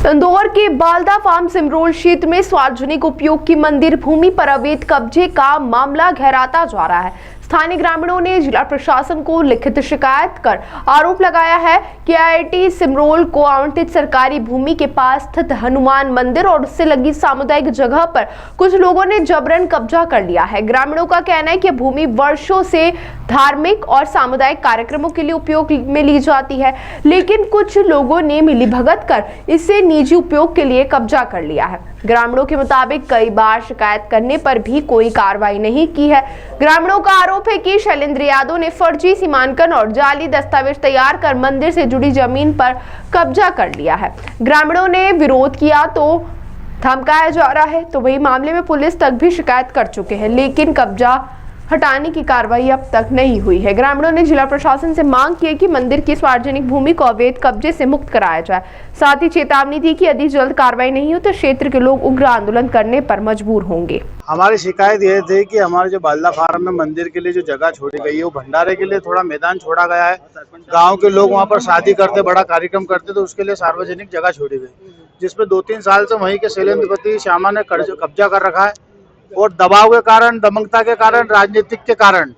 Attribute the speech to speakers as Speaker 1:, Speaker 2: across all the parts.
Speaker 1: इंदौर के बालदा फार्म सिमरोल क्षेत्र में सार्वजनिक उपयोग की मंदिर भूमि पर अवैध कब्जे का मामला गहराता जा रहा है। स्थानीय ग्रामीणों ने जिला प्रशासन को लिखित शिकायत कर आरोप लगाया है कि आईआईटी सिमरोल को आवंटित सरकारी भूमि के पास स्थित हनुमान मंदिर और उससे लगी सामुदायिक जगह पर कुछ लोगों ने जबरन कब्जा कर लिया है। ग्रामीणों का कहना है कि भूमि वर्षों से धार्मिक और सामुदायिक कार्यक्रमों के लिए उपयोग में ली जाती है, लेकिन कुछ लोगों ने मिलीभगत कर इसे निजी उपयोग के लिए कब्जा कर लिया है। ग्रामीणों के मुताबिक कई बार शिकायत करने पर भी कोई कार्रवाई नहीं की है। ग्रामीणों का आरोप है कि शैलेंद्र यादव ने फर्जी सीमांकन और जाली दस्तावेज तैयार कर मंदिर से जुड़ी जमीन पर कब्जा कर लिया है। ग्रामीणों ने विरोध किया तो धमकाया जा रहा है, तो वही मामले में पुलिस तक भी शिकायत कर चुके हैं, लेकिन कब्जा हटाने की कार्रवाई अब तक नहीं हुई है। ग्रामीणों ने जिला प्रशासन से मांग की है कि मंदिर की सार्वजनिक भूमि को अवैध कब्जे से मुक्त कराया जाए। साथ ही चेतावनी दी कि यदि जल्द कार्रवाई नहीं हो तो क्षेत्र के लोग उग्र आंदोलन करने पर मजबूर होंगे।
Speaker 2: हमारी शिकायत ये थी कि हमारे जो बालदा फार्म में मंदिर के लिए जो जगह छोड़ी गई है वो भंडारे के लिए थोड़ा मैदान छोड़ा गया है। गाँव के लोग वहाँ पर शादी करते, बड़ा कार्यक्रम करते, तो उसके लिए सार्वजनिक जगह छोड़ी गई, जिसमें 2-3 साल से वहीं के शैलेंद्रपति श्यामा ने कब्जा कर रखा है। और दबाव के कारण, दमकता के कारण, राजनीतिक के कारण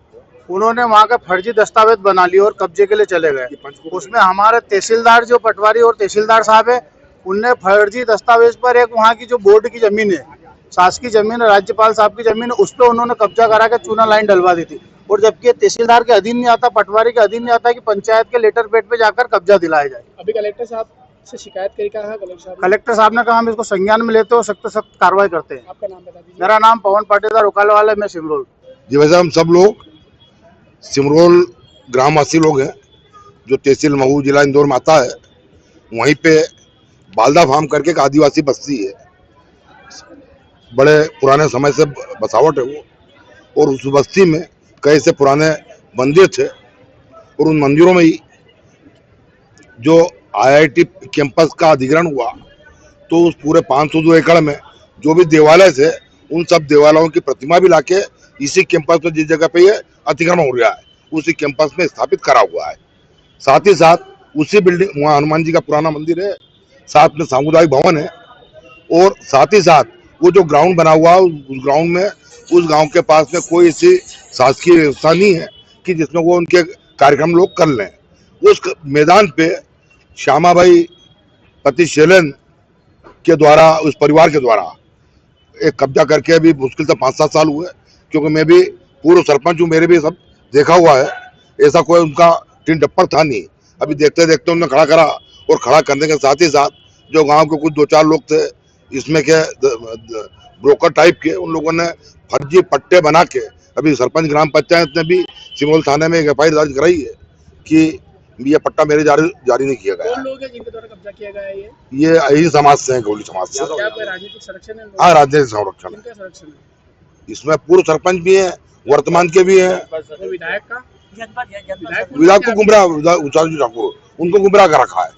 Speaker 2: उन्होंने वहाँ का फर्जी दस्तावेज बना लिए और कब्जे के लिए चले गए। उसमें हमारे तहसीलदार जो पटवारी और तहसीलदार साहब है, उनने फर्जी दस्तावेज पर एक वहाँ की जो बोर्ड की जमीन है, शासकीय जमीन है, राज्यपाल साहब की जमीन है, उस पर उन्होंने कब्जा करा के चूना लाइन डलवा दी थी। और जबकि तहसीलदार के अधीन नहीं आता, पटवारी के अधीन नहीं आता कि पंचायत के लेटर पेड पे जाकर कब्जा दिलाया जाए।
Speaker 3: अभी कलेक्टर साहब से शिकायत करी, कहा
Speaker 2: कलेक्टर साहब ने कहा हम इसको संज्ञान में लेते हो, सख्त सख्त कार्रवाई करते हैं।
Speaker 3: आपका नाम बता दीजिए।
Speaker 2: मेरा नाम पवन पाटीदार उकाल वाला, मैं सिमरोल।
Speaker 4: जी वैसे हम सब लोग सिमरोल ग्रामवासी लोग हैं, जो तहसील महू जिला इंदौर में आता है। वहीं पे बालदा फार्म करके एक आदिवासी बस्ती है, बड़े पुराने समय से बसावट है वो, और उस बस्ती में कई से पुराने मंदिर थे और उन मंदिरों में ही जो आईआईटी कैंपस का अधिग्रहण हुआ तो उस पूरे 502 एकड़ में जो भी देवालय थे उन सब देवालयों की प्रतिमा भी लाके इसी कैंपस में जिस जगह पे ये अतिक्रमण हो रहा है उसी कैंपस में स्थापित करा हुआ है। साथ ही साथ उसी बिल्डिंग, वहाँ हनुमान जी का पुराना मंदिर है, साथ में सामुदायिक भवन है, और साथ ही साथ वो जो ग्राउंड बना हुआ है उस ग्राउंड में उस गाँव के पास में कोई ऐसी शासकीय व्यवस्था नहीं है कि जिसमें वो उनके कार्यक्रम लोग कर लें। उस मैदान पे श्यामा भाई पति शैलेंद्र के द्वारा, उस परिवार के द्वारा एक कब्जा करके अभी मुश्किल से 5-7 साल हुए, क्योंकि मैं भी पूर्व सरपंच हूँ, मेरे भी सब देखा हुआ है। ऐसा कोई उनका टीन टप्पर था नहीं। अभी देखते देखते उन्होंने खड़ा करा, और खड़ा करने के साथ ही साथ जो गांव के कुछ 2-4 लोग थे इसमें के ब्रोकर टाइप के, उन लोगों ने फर्जी पट्टे बना के अभी सरपंच ग्राम पंचायत ने भी सिमरोल थाने में एक एफआईआर दर्ज कराई है कि ये पट्टा मेरे जारी नहीं किया गया।
Speaker 3: कौन लोग हैं जिनके द्वारा कब्जा किया गया है?
Speaker 4: ये यही समाज से हैं, गौली समाज से।
Speaker 3: क्या कोई राजनीतिक संरक्षण है?
Speaker 4: हाँ, राजनीतिक संरक्षण है।
Speaker 3: किनका संरक्षण है?
Speaker 4: इसमें पूर्व सरपंच भी हैं, वर्तमान के भी हैं।
Speaker 3: विधायक का?
Speaker 4: विधायक को गुमराह, उचार्य ठाकुर, उनको गुमराह कर रखा है।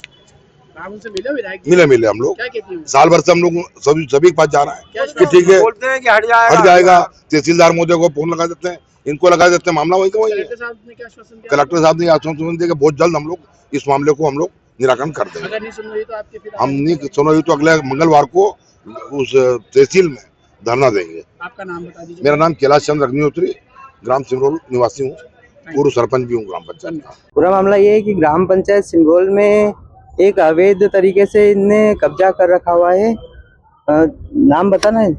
Speaker 3: आप उनसे मिले विधायक?
Speaker 4: मिले हम लोग,
Speaker 3: क्या कहती हैं?
Speaker 4: साल भर से हम लोग सभी के पास जा रहा है कि ठीक है,
Speaker 2: बोलते हैं कि हट
Speaker 4: जाएगा। तहसीलदार महोदय को फोन लगा देते हैं, इनको लगा देते हैं, मामला वही का वही है।
Speaker 3: कलेक्टर साहब ने क्या आश्वासन दिया?
Speaker 4: कलेक्टर साहब ने आश्वासन दिया कि बहुत जल्द हम लोग इस मामले को हम लोग निराकरण कर देंगे।
Speaker 3: अगर नहीं सुन रही तो आपके फिर
Speaker 4: हम नहीं सुन रही तो अगले मंगलवार को उस तहसील में धरना देंगे।
Speaker 3: आपका नाम बता दीजिए।
Speaker 4: मेरा नाम कैलाश चंद्र अग्निहोत्री, ग्राम सिमरोल निवासी हूँ, पूर्व सरपंच भी हूँ ग्राम पंचायत का।
Speaker 5: पूरा मामला ये है कि ग्राम पंचायत सिमरोल में एक अवैध तरीके से इनने कब्जा कर रखा हुआ है। नाम बताना है?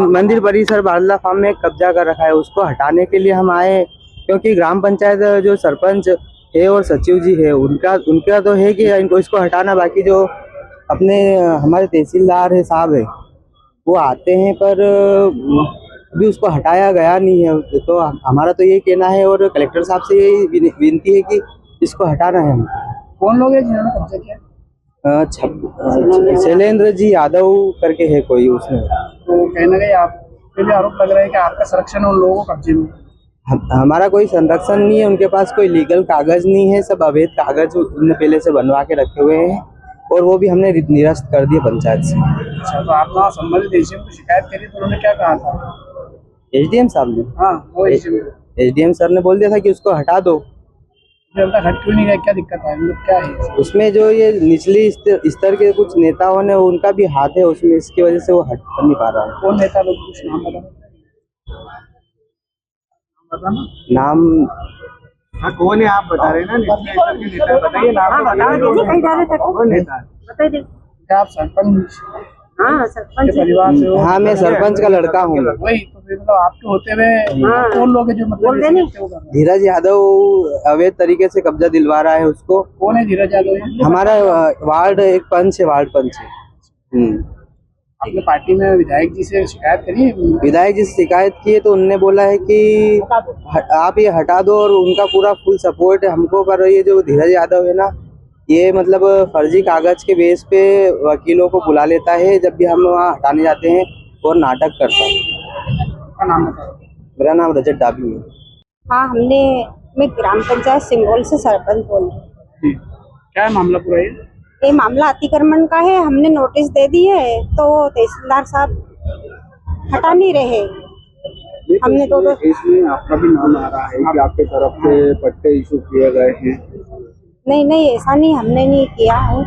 Speaker 5: मंदिर परिसर बालदा फार्म में कब्जा कर रखा है, उसको हटाने के लिए हम आए, क्योंकि ग्राम पंचायत जो सरपंच है और सचिव जी है उनका तो है कि इनको इसको हटाना, बाकी जो अपने हमारे तहसीलदार है साहब है वो आते हैं, पर अभी उसको हटाया गया नहीं है। तो हमारा तो यही कहना है और कलेक्टर साहब से यही विनती है कि इसको हटाना है।
Speaker 3: कौन लोग हैं जिन्होंने कब्जा किया?
Speaker 5: शैलेंद्र जी यादव करके है कोई उसमें।
Speaker 3: तो कहने गए आप भी आरोप लग रहा है कि आपका संरक्षण है उन लोगों को कब्जे में?
Speaker 5: हमारा कोई संरक्षण नहीं है, उनके पास कोई लीगल कागज नहीं है, सब अवैध कागज उन्होंने पहले से बनवा के रखे हुए हैं और वो भी हमने निरस्त कर दिए पंचायत से।
Speaker 3: अच्छा, तो आप वहाँ संबंधित एसडीएम को शिकायत करी तो उन्होंने क्या कहा था?
Speaker 5: एसडीएम साहब ने?
Speaker 3: हाँ, वो
Speaker 5: एसडीएम सर ने बोल दिया था कि उसको हटा दो,
Speaker 3: जनता हट क्यों नहीं गया, क्या दिक्कत है, मतलब क्या है?
Speaker 5: उसमें जो ये निचली स्तर के कुछ नेताओं ने उनका भी हाथ है उसमें, इसकी वजह से वो हट कर नहीं पा रहा है।
Speaker 3: कौन नेता लोग, कुछ नाम बताना।
Speaker 5: नाम
Speaker 2: हाँ कौन है आप बता रहे हैं ना, नेता बताइए नाम। कौन नेता है?
Speaker 3: क्या आप सरपंच के परिवार से हो?
Speaker 5: हाँ, मैं सरपंच का लड़का हूँ।
Speaker 3: वही तो फिर मतलब आपके होते हुए कौन लोग हैं जो मतलब
Speaker 5: धीरज यादव अवैध तरीके से कब्जा दिलवा रहा है उसको।
Speaker 3: कौन है धीरज यादव?
Speaker 5: हमारा वार्ड एक पंच है, वार्ड पंच है।
Speaker 3: आपने पार्टी में विधायक जी से शिकायत करी है?
Speaker 5: विधायक जी से शिकायत की है तो उनने बोला है कि आप ये हटा दो, और उनका पूरा फुल सपोर्ट है हमको। पर ये जो धीरज यादव है ना, ये मतलब फर्जी कागज के बेस पे वकीलों को बुला लेता है जब भी हम वहाँ हटाने जाते हैं, और नाटक करता है।
Speaker 3: आपका नाम बताओ।
Speaker 5: मेरा नाम रजत डाबी है।
Speaker 6: हाँ, मैं ग्राम पंचायत सिम्बोल से सरपंच बोल रही हूँ।
Speaker 3: क्या है मामला पूरा?
Speaker 6: ये मामला अतिक्रमण का है। हमने नोटिस दे दी है तो तहसीलदार साहब हटा नहीं रहे। हमने तो
Speaker 2: इसमें आपका भी नाम आ रहा है कि आपके तरफ से पट्टे इशू किए गए हैं।
Speaker 6: नहीं, ऐसा नहीं, हमने नहीं किया है।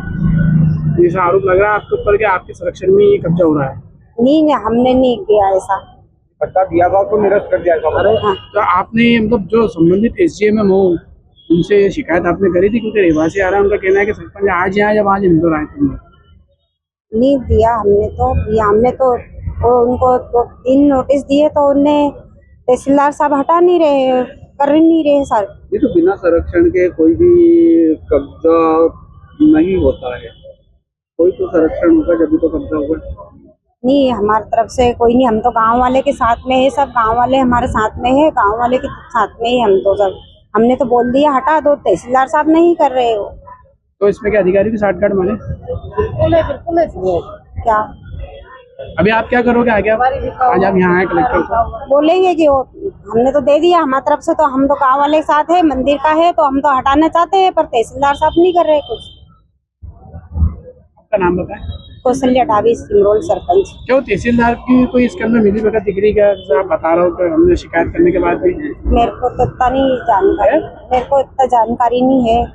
Speaker 3: ऐसा आरोप लग रहा है आपके ऊपर कि आपके संरक्षण में ये कब्जा हो रहा है।
Speaker 6: नहीं, हमने नहीं किया ऐसा।
Speaker 2: पट्टा दिया था तो निरस्त कर दिया था।
Speaker 6: हाँ।
Speaker 3: तो आपने मतलब जो संबंधित SGM हो उनसे ये शिकायत आपने करी थी? क्योंकि रहवासी आ रहा है, उनका कहना है कि सरपंच आज यहाँ जब आज इंदौर आए तुमने
Speaker 6: नहीं दिया हमने तो वो उनको 2-3 नोटिस दिए तो उनने तहसीलदार साहब हटा नहीं रहे, कर नहीं रहे सर।
Speaker 2: ये तो बिना संरक्षण के कोई भी कब्जा नहीं होता है, कोई तो संरक्षण होगा जब भी तो कब्जा होगा।
Speaker 6: नहीं, हमारी तरफ से कोई नहीं, हम तो गांव वाले के साथ में है, सब गांव वाले हमारे साथ में है, गांव वाले के साथ में ही हम तो सब। हमने तो बोल दिया हटा दो, तहसीलदार साहब नहीं कर रहे हो।
Speaker 3: तो इसमें क्या अधिकारी की साठगांठ माने?
Speaker 6: क्या
Speaker 3: अभी आप क्या करोगे आगे? आज आप यहाँ आए कलेक्टर को
Speaker 6: बोलेंगे कि वो हमने तो दे दिया हमारी तरफ से, तो हम तो गांव वाले के साथ है, मंदिर का है तो हम तो हटाना चाहते हैं, पर तहसीलदार साहब नहीं कर रहे कुछ।
Speaker 3: आपका नाम बताएं।
Speaker 6: कौशल्या डाबी, सिमरोल सरपंच।
Speaker 3: क्यों तहसीलदार की कोई इसके अंदर मिली भगत दिख रही क्या? जैसे आप बता रहे हो कि हमने शिकायत करने के बाद भी
Speaker 6: मेरे को तो इतना नहीं जानकारी, मेरे को इतना जानकारी नहीं है।